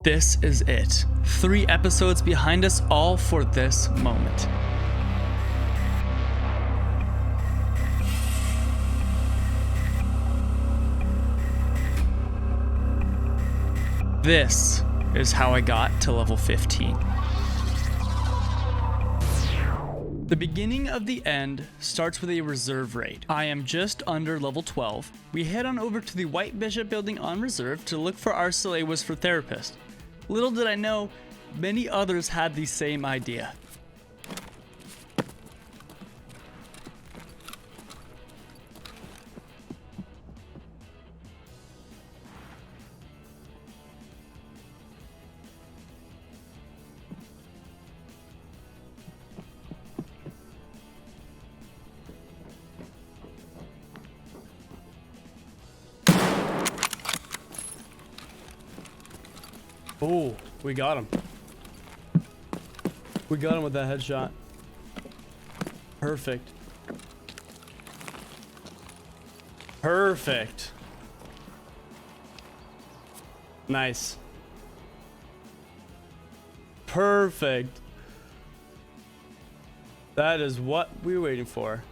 This is it. 3 episodes behind us, all for this moment. This is how I got to level 15. The beginning of the end starts with a reserve raid. I am just under level 12. We head on over to the White Bishop building on reserve to look for our syllabus for therapist. Little did I know, many others had the same idea. Oh, we got him. We got him with that headshot. Perfect. Perfect. Nice. Perfect. That is what we were waiting for.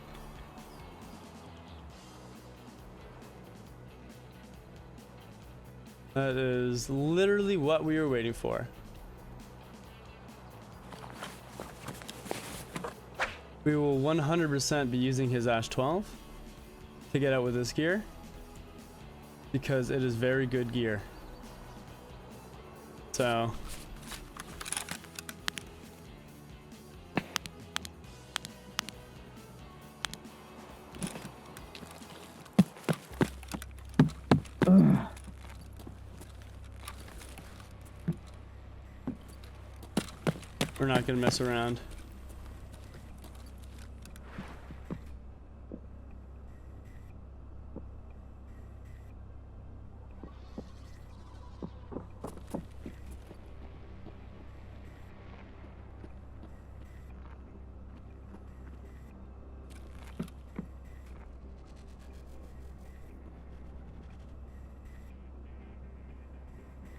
That is literally what we were waiting for. We will 100% be using his Ash 12 to get out with this gear because it is very good gear. So we're not gonna mess around.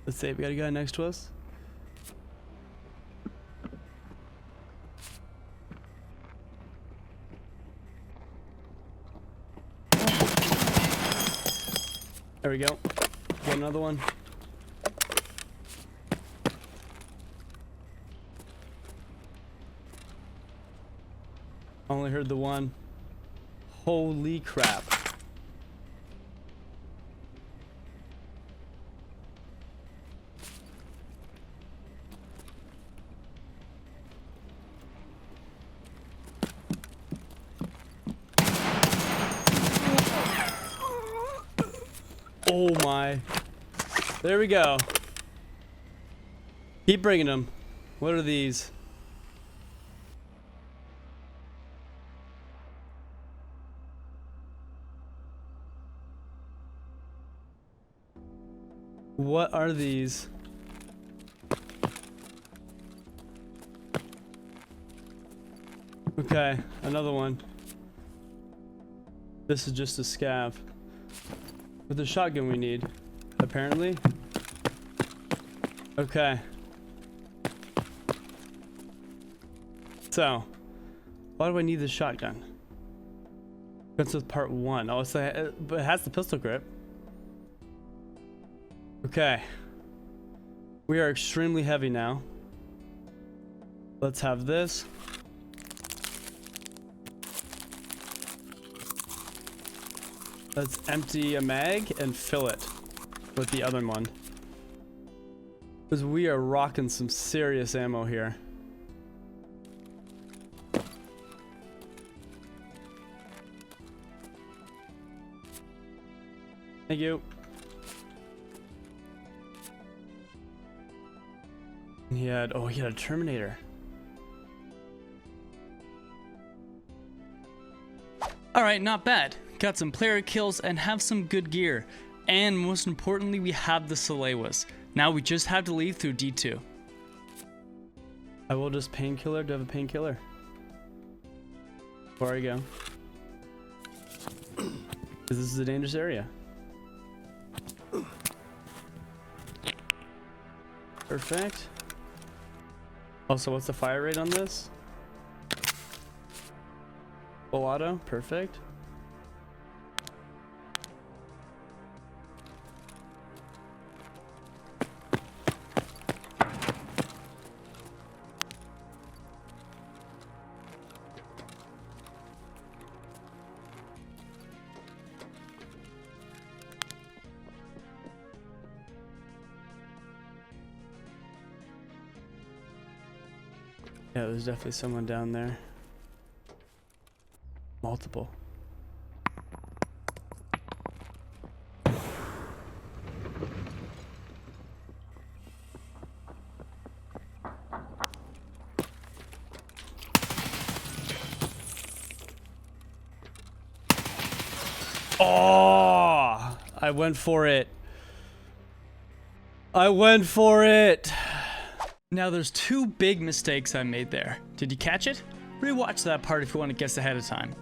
Let's say we got a guy next to us. There we go. Got another one. Only heard the one. Holy crap. Oh my. There we go. Keep bringing them. What are these? What are these? Okay, another one. This is just a scav. With the shotgun we need, apparently. Okay. So, why do I need this shotgun? That's with part 1. Oh, but it has the pistol grip. Okay. We are extremely heavy now. Let's have this. Let's empty a mag and fill it with the other one. Because we are rocking some serious ammo here. Thank you. He had a Terminator. Alright, not bad. Got some player kills and have some good gear. And most importantly, we have the syllabus. Now we just have to lead through D2. I will just painkiller. Do I have a painkiller? Before I go. Because this is a dangerous area. Perfect. Also, what's the fire rate on this? Full auto. Perfect. Yeah, there's definitely someone down there. Multiple. Oh, I went for it. I went for it. Now there's two big mistakes I made there. Did you catch it? Rewatch that part if you want to guess ahead of time.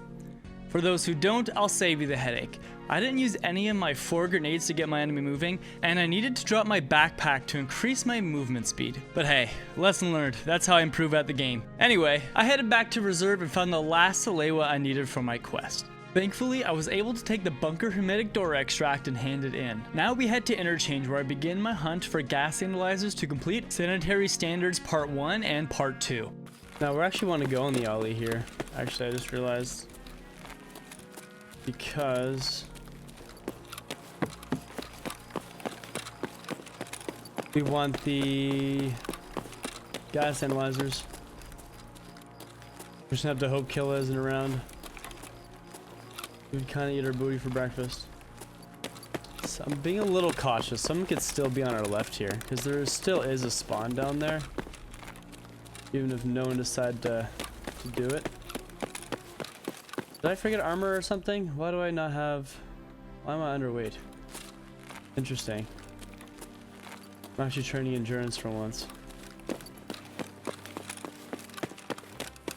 For those who don't, I'll save you the headache. I didn't use any of my 4 grenades to get my enemy moving, and I needed to drop my backpack to increase my movement speed. But hey, lesson learned, that's how I improve at the game. Anyway, I headed back to reserve and found the last Salewa I needed for my quest. Thankfully, I was able to take the bunker hermetic door extract and hand it in. Now we head to Interchange, where I begin my hunt for gas analyzers to complete Sanitary Standards Part 1 and Part 2. Now we actually want to go on the alley here. Actually, I just realized. Because we want the gas analyzers. We just have to hope Killa isn't around. We kind of eat our booty for breakfast. So I'm being a little cautious. Someone could still be on our left here, because there still is a spawn down there. Even if no one decided to do it. Did I forget armor or something? Why do I not have... Why am I underweight? Interesting. I'm actually training endurance for once.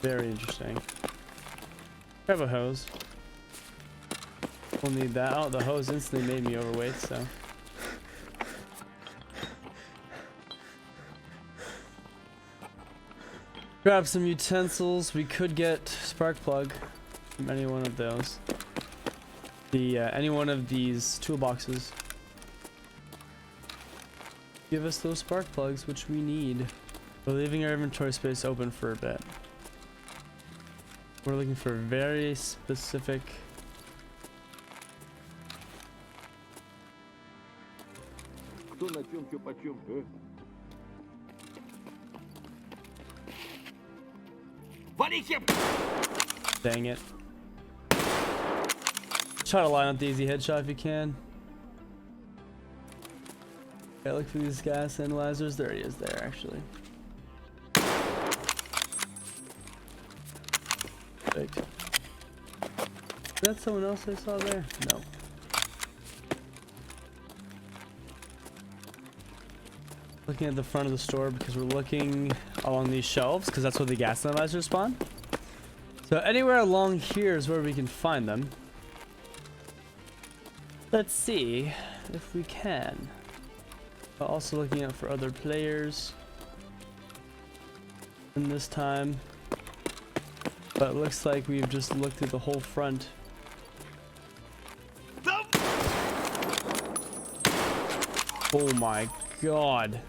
Very interesting. Grab a hose. We'll need that. Oh, the hose instantly made me overweight, so. Grab some utensils. We could get spark plug from any one of those. Any one of these toolboxes. Give us those spark plugs, which we need. We're leaving our inventory space open for a bit. We're looking for very specific... Dang it. Try to line up the easy headshot if you can. Okay, look for these gas analyzers. There he is there, actually. Perfect. Is that someone else I saw there? No. Looking at the front of the store because we're looking along these shelves because that's where the gas analyzers spawn. So anywhere along here is where we can find them. Let's see if we can. Also looking out for other players. And this time. But it looks like we've just looked through the whole front. Oh my god.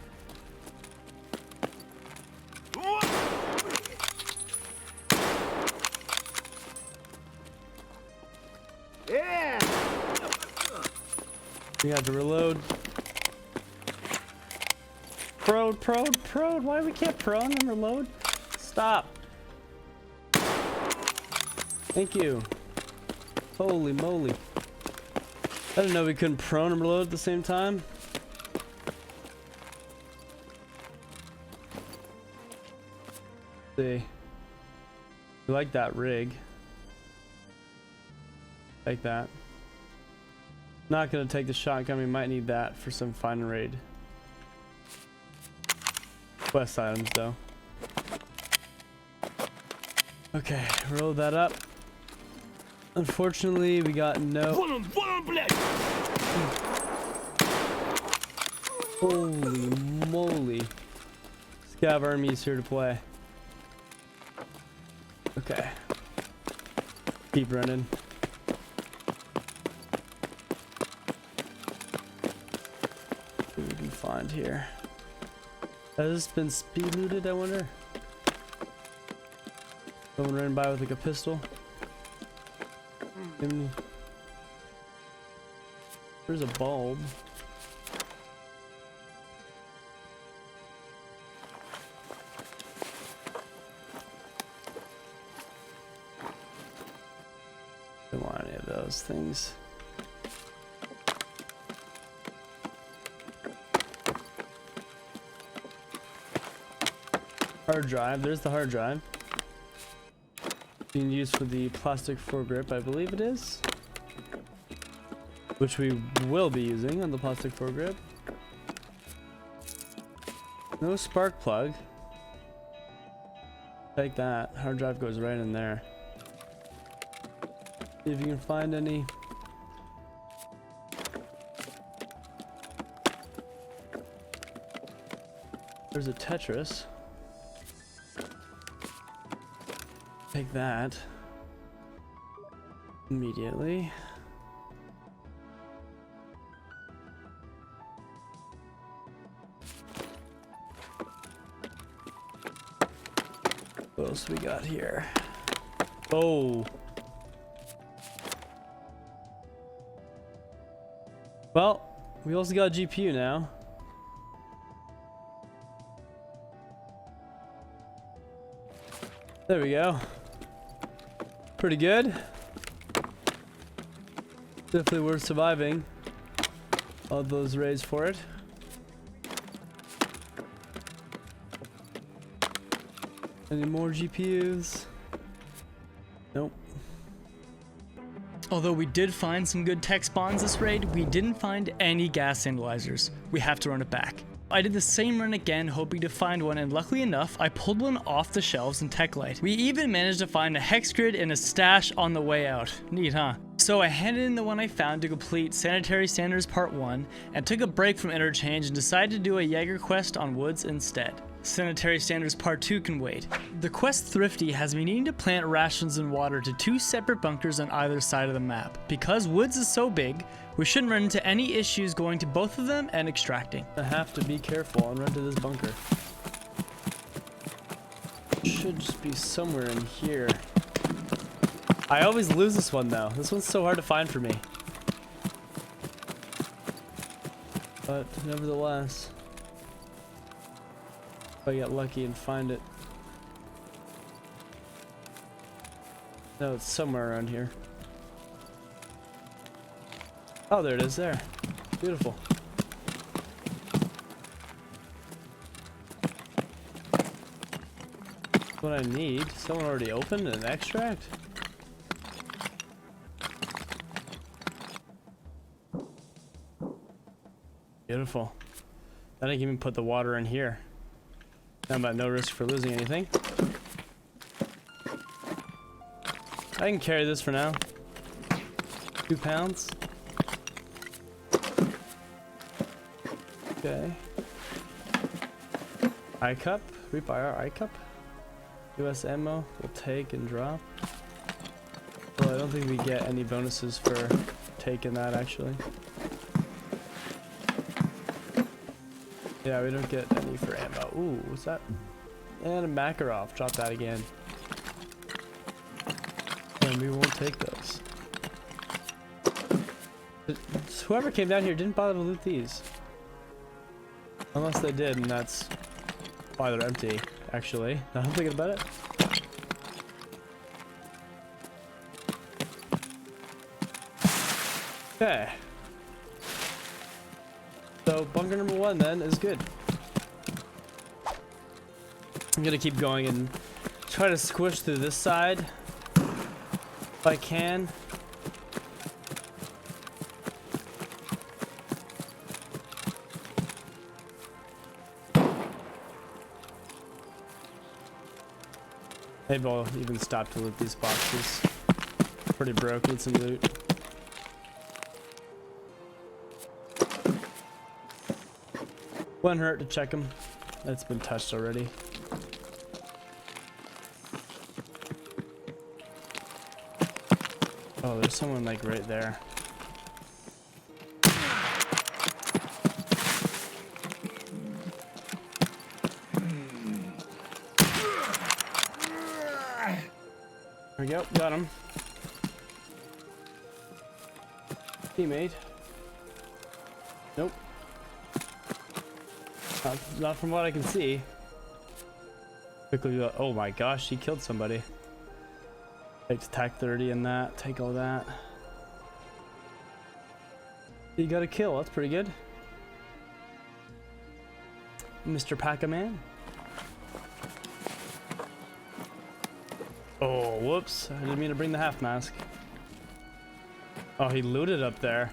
We had to reload. Prone. Why we can't prone and reload? Stop. Thank you. Holy moly. I didn't know we couldn't prone and reload at the same time. See. We like that rig. Like that. Not gonna take the shotgun. We might need that for some fine raid. Quest items though. Okay, roll that up. Unfortunately, we got no. Holy moly. Scav army is here to play. Okay. Keep running. What we can find here. Has this been speed looted, I wonder? Someone ran by with like a pistol. There's a bulb. Don't want any of those things. Hard drive. There's the hard drive. Being used for the plastic foregrip, I believe it is. Which we will be using on the plastic foregrip. No spark plug. Take that. Hard drive goes right in there. See if you can find any. There's a Tetris. Take that immediately. What else we got here? Oh. Well, we also got a GPU now. There we go. Pretty good. Definitely worth surviving all those raids for it. Any more GPUs? Nope. Although we did find some good tech spawns this raid, we didn't find any gas analyzers. We have to run it back. I did the same run again, hoping to find one, and luckily enough, I pulled one off the shelves in TechLight. We even managed to find a hex grid in a stash on the way out. Neat, huh? So I handed in the one I found to complete Sanitary Standards Part 1, and took a break from interchange and decided to do a Jaeger quest on woods instead. Sanitary Standards Part 2 can wait. The quest Thrifty has me needing to plant rations and water to 2 separate bunkers on either side of the map. Because woods is so big, we shouldn't run into any issues going to both of them and extracting. I have to be careful and run to this bunker. Should just be somewhere in here. I always lose this one though. This one's so hard to find for me. But nevertheless, if I get lucky and find it. No, it's somewhere around here. Oh, there it is there. Beautiful. What I need. Someone already opened an extract? Beautiful. Then I can even put the water in here. I'm at no risk for losing anything. I can carry this for now. 2 pounds. Okay. Eye cup. We buy our eye cup. US ammo. We'll take and drop. Well, I don't think we get any bonuses for taking that actually. Yeah, we don't get any for ammo. Ooh, what's that? And a Makarov. Drop that again. And we won't take those. Whoever came down here didn't bother to loot these. Unless they did, and that's why they're empty, actually. Now I'm thinking about it. Okay. So bunker number 1 then is good. I'm gonna keep going and try to squish through this side if I can. Maybe I'll even stop to loot these boxes. Pretty broke, need some loot. Wouldn't hurt to check him. That's been touched already. Oh, there's someone like right there. There we go, got him. Teammate. Nope. Not from what I can see. Quickly go. Oh my gosh, he killed somebody. Take attack 30 and that. Take all that. He got a kill. That's pretty good. Mr. Pac-Man. Oh, whoops. I didn't mean to bring the half mask. Oh, he looted up there.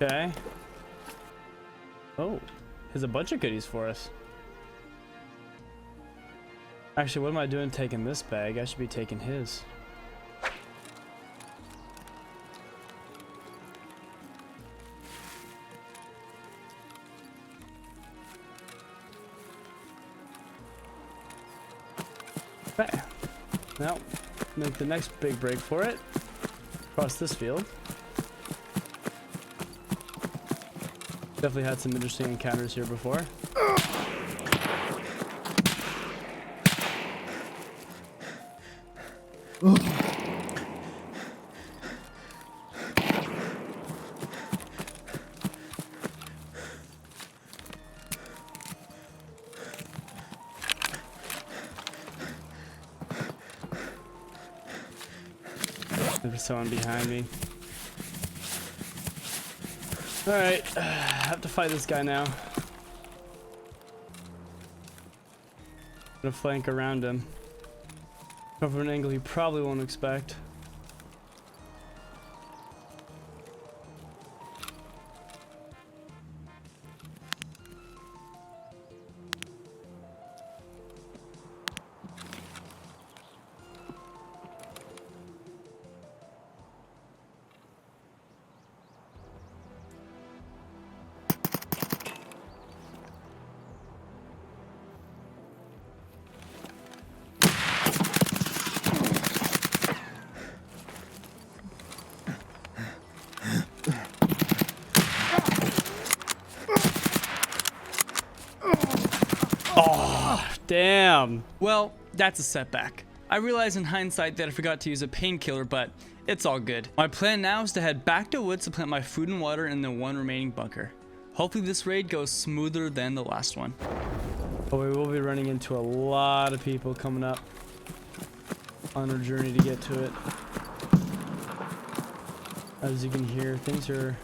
Okay. Oh, there's a bunch of goodies for us. Actually, what am I doing taking this bag? I should be taking his. Okay. Now, make the next big break for it. Across this field. Definitely had some interesting encounters here before. There's someone behind me. Alright, I have to fight this guy now. Gonna flank around him. Come from an angle he probably won't expect. Damn. Well, that's a setback. I realize in hindsight that I forgot to use a painkiller, but it's all good. My plan now is to head back to woods to plant my food and water in the one remaining bunker. Hopefully this raid goes smoother than the last one. But we will be running into a lot of people coming up on our journey to get to it. As you can hear, things are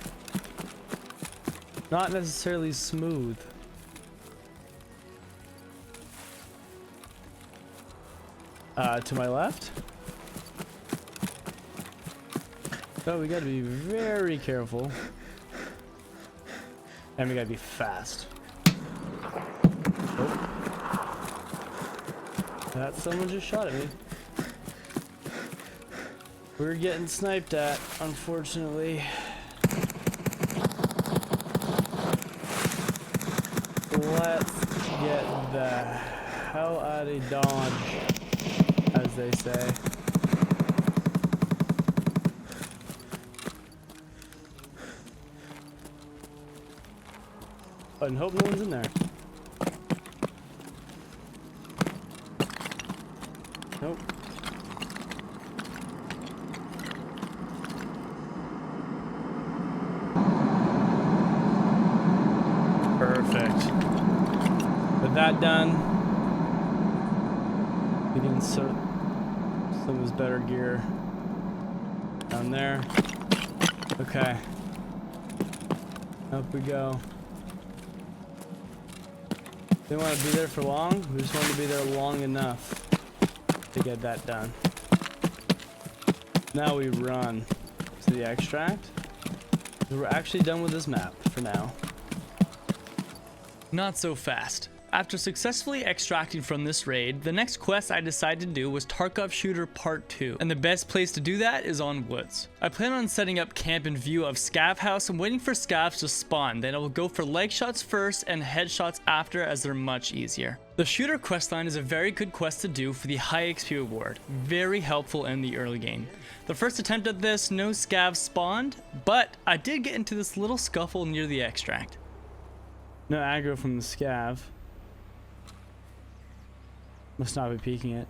not necessarily smooth. To my left. So we gotta be very careful. And we gotta be fast. Oh. That someone just shot at me. We're getting sniped at, unfortunately. Let's get the hell out of Dodge, as they say. And hope no one's in there. Nope. Perfect. With that done, we can insert some of his better gear down there. Okay. Up we go. Didn't want to be there for long. We just wanted to be there long enough to get that done. Now we run to the extract. We're actually done with this map for now. Not so fast. After successfully extracting from this raid, the next quest I decided to do was Tarkov Shooter Part 2, and the best place to do that is on woods. I plan on setting up camp in view of scav house and waiting for scavs to spawn, then I will go for leg shots first and headshots after, as they're much easier. The shooter questline is a very good quest to do for the high XP reward, very helpful in the early game. The first attempt at this, no scavs spawned, but I did get into this little scuffle near the extract. No aggro from the scav. Must not be peeking it.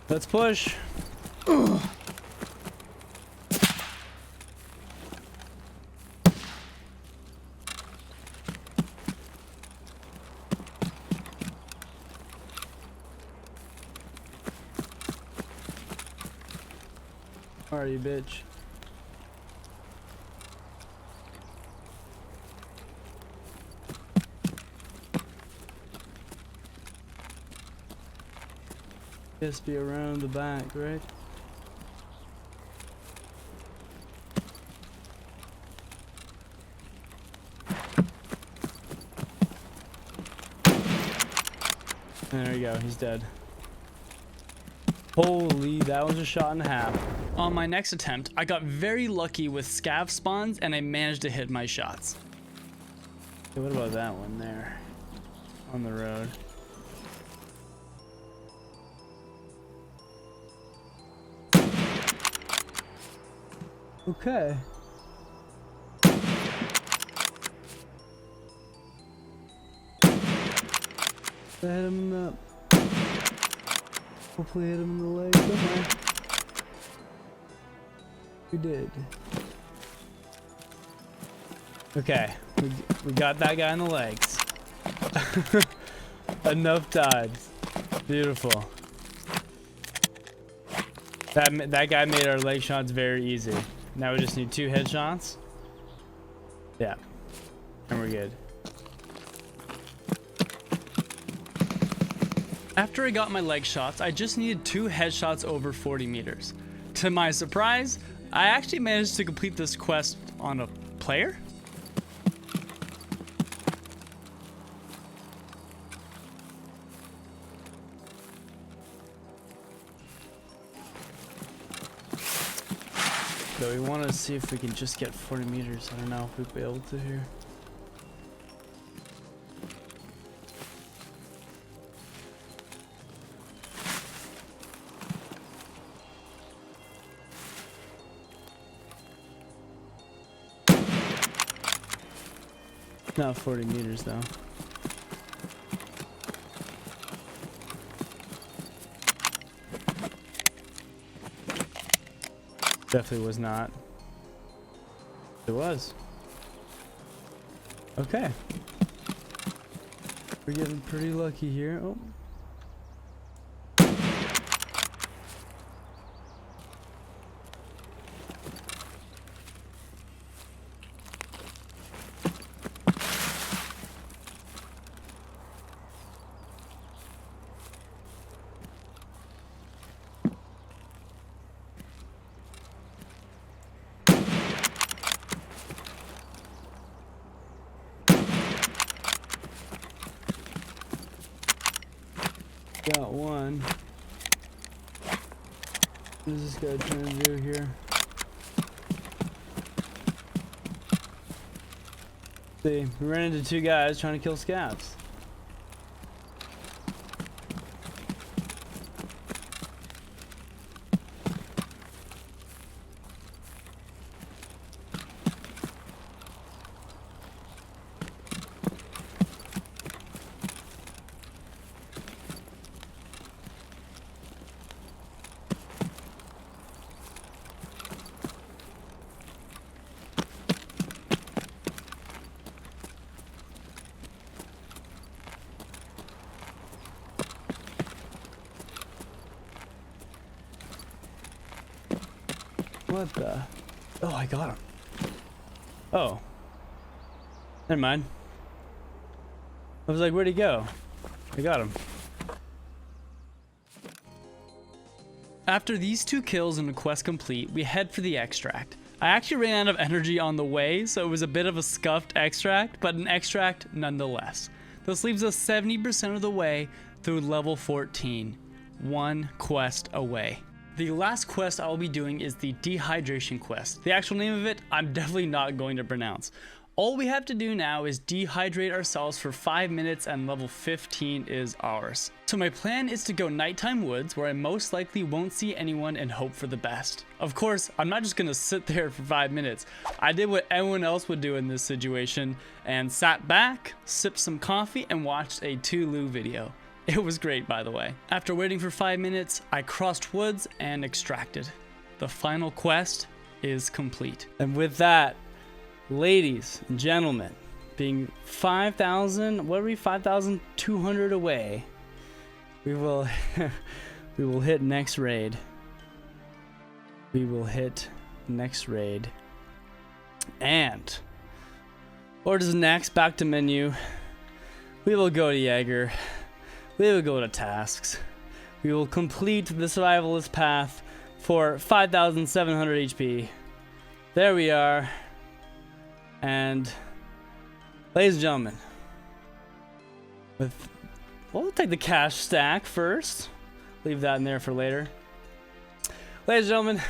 Let's push. Ugh. Are you, bitch? Just be around the back, right? There we go, he's dead. Holy, that was a shot and a half. On my next attempt, I got very lucky with scav spawns and I managed to hit my shots. Okay, what about that one there? On the road. Okay. I hit him in the... Hopefully hit him in the leg somewhere. We did. Okay, we got that guy in the legs. Enough times. Beautiful. That guy made our leg shots very easy. Now we just need 2 headshots. Yeah, and we're good. After I got my leg shots, I just needed 2 headshots over 40 meters. To my surprise, I actually managed to complete this quest on a player. So we want to see if we can just get 40 meters. I don't know if we'll be able to here. Not 40 meters though. Definitely was not. It was. Okay. We're getting pretty lucky here. Oh. Got one. What is this guy trying to do here? See, we ran into 2 guys trying to kill scavs. What the? Oh, I got him. Oh. Never mind. I was like, where'd he go? I got him. After these 2 kills and a quest complete, we head for the extract. I actually ran out of energy on the way, so it was a bit of a scuffed extract, but an extract nonetheless. This leaves us 70% of the way through level 14, 1 quest away. The last quest I will be doing is the dehydration quest. The actual name of it, I'm definitely not going to pronounce. All we have to do now is dehydrate ourselves for 5 minutes and level 15 is ours. So my plan is to go nighttime woods where I most likely won't see anyone and hope for the best. Of course, I'm not just gonna sit there for 5 minutes. I did what everyone else would do in this situation and sat back, sipped some coffee, and watched a Tulu video. It was great, by the way. After waiting for 5 minutes, I crossed woods and extracted. The final quest is complete. And with that, ladies and gentlemen, being 5,200 away, we will we will hit next raid. We will hit next raid. And what is next? Back to menu. We will go to Jaeger. We will go to tasks. We will complete the survivalist path for 5,700 HP. There we are. And ladies and gentlemen, we'll take the cash stack first. Leave that in there for later. Ladies and gentlemen,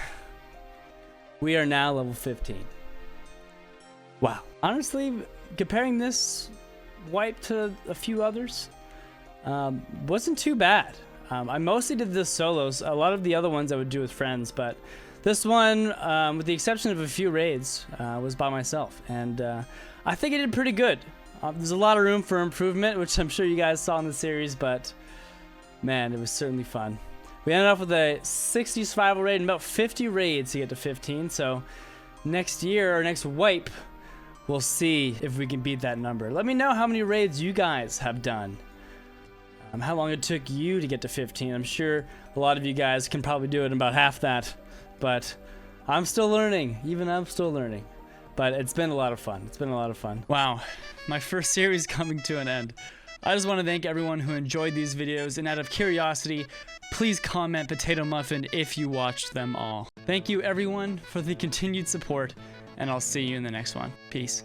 we are now level 15. Wow. Honestly, comparing this wipe to a few others, wasn't too bad. I mostly did this solos. A lot of the other ones I would do with friends, but this one, with the exception of a few raids, was by myself, and I think I did pretty good. There's a lot of room for improvement, which I'm sure you guys saw in the series, but man, it was certainly fun. We ended up with a 60 survival raid and about 50 raids to get to 15, so next year, or next wipe, we'll see if we can beat that number. Let me know how many raids you guys have done. How long it took you to get to 15. I'm sure a lot of you guys can probably do it in about half that. But I'm still learning. Even I'm still learning. But it's been a lot of fun. It's been a lot of fun. Wow, my first series coming to an end. I just want to thank everyone who enjoyed these videos, and out of curiosity, please comment Potato Muffin if you watched them all. Thank you everyone for the continued support, and I'll see you in the next one. Peace.